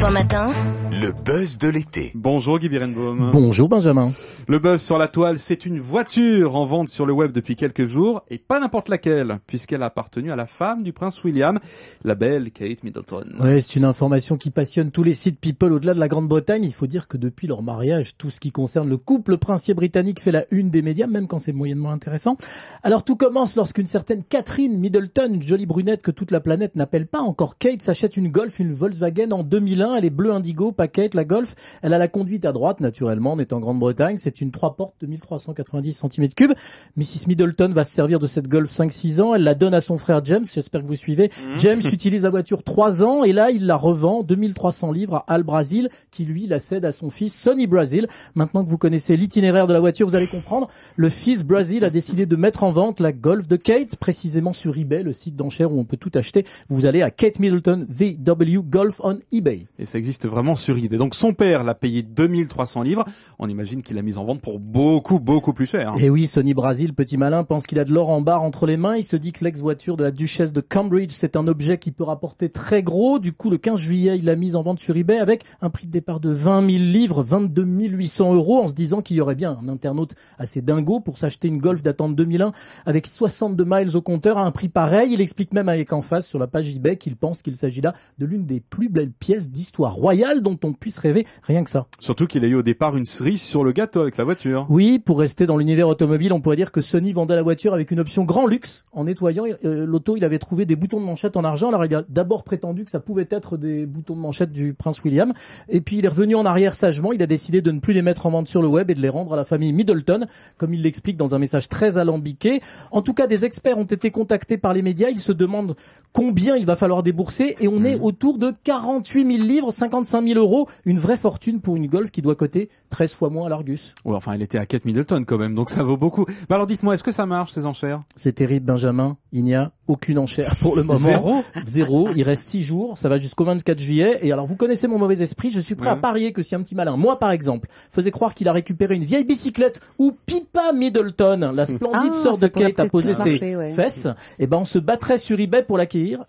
Benjamin Matin. Le buzz de l'été. Bonjour Guy Birenbaum. Bonjour Benjamin. Le buzz sur la toile, c'est une voiture en vente sur le web depuis quelques jours, et pas n'importe laquelle, puisqu'elle a appartenu à la femme du prince William, la belle Kate Middleton. Ouais, c'est une information qui passionne tous les sites people au-delà de la Grande-Bretagne. Il faut dire que depuis leur mariage, tout ce qui concerne le couple princier britannique fait la une des médias, même quand c'est moyennement intéressant. Alors tout commence lorsqu'une certaine Catherine Middleton, une jolie brunette que toute la planète n'appelle pas encore Kate, s'achète une Golf, une Volkswagen en 2001. Elle est bleu indigo, pas Kate, la Golf. Elle a la conduite à droite, naturellement, on est en Grande-Bretagne. C'est une 3 portes de 1390 cm3. Mrs. Middleton va se servir de cette Golf 5-6 ans. Elle la donne à son frère James, j'espère que vous suivez. James utilise la voiture 3 ans et là, il la revend 2300 livres à Al Brazil, qui lui la cède à son fils Sonny Brazil. Maintenant que vous connaissez l'itinéraire de la voiture, vous allez comprendre. Le fils Brazil a décidé de mettre en vente la Golf de Kate, précisément sur eBay, le site d'enchères où on peut tout acheter. Vous allez à Kate Middleton VW Golf on eBay. Et ça existe vraiment sur eBay. Donc son père l'a payé 2300 livres. On imagine qu'il l'a mise en vente pour beaucoup plus cher. Et oui, Sonny Brazil, petit malin, pense qu'il a de l'or en barre entre les mains. Il se dit que l'ex-voiture de la duchesse de Cambridge, c'est un objet qui peut rapporter très gros. Du coup, le 15 juillet, il l'a mise en vente sur eBay avec un prix de départ de 20 000 livres, 22 800 euros, en se disant qu'il y aurait bien un internaute assez dingo pour s'acheter une Golf datant de 2001 avec 62 miles au compteur à un prix pareil. Il explique même avec emphase sur la page eBay qu'il pense qu'il s'agit là de l'une des plus belles pièces d'histoire royale dont on puisse rêver, rien que ça. Surtout qu'il a eu au départ une cerise sur le gâteau avec la voiture. Oui, pour rester dans l'univers automobile, on pourrait dire que Sonny vendait la voiture avec une option grand luxe. En nettoyant l'auto, il avait trouvé des boutons de manchette en argent. Alors il a d'abord prétendu que ça pouvait être des boutons de manchette du prince William. Et puis il est revenu en arrière sagement. Il a décidé de ne plus les mettre en vente sur le web et de les rendre à la famille Middleton, comme il l'explique dans un message très alambiqué. En tout cas, des experts ont été contactés par les médias. Ils se demandent combien il va falloir débourser. Et on est autour de 48 000 livres, 55 000 euros. Une vraie fortune pour une Golf qui doit coter 13 fois moins à l'Argus. Ouais, enfin, elle était à Kate Middleton quand même, donc ça vaut beaucoup. Bah alors dites-moi, est-ce que ça marche ces enchères? C'est terrible, Benjamin. Il n'y a aucune enchère pour le moment. Zéro. Il reste 6 jours. Ça va jusqu'au 24 juillet. Et alors, vous connaissez mon mauvais esprit. Je suis prêt à parier que si un petit malin, moi par exemple, faisait croire qu'il a récupéré une vieille bicyclette où Pippa Middleton, la splendide sœur de Kate, a posé ses fesses, et ben on se battrait sur eBay pour l'acquérir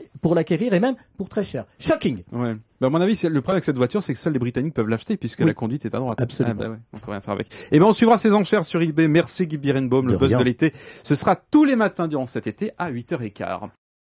et même pour très cher. Shocking. Ouais. Bah, à mon avis, le problème avec cette voiture, c'est que seuls les Britanniques peuvent l'acheter puisque la conduite est à droite. Absolument. Ah, bah ouais, on peut rien faire avec. Et ben on suivra ces enchères sur eBay. Merci Guy Birenbaum, le buzz de l'été. Ce sera tous les matins durant cet été à 8h15.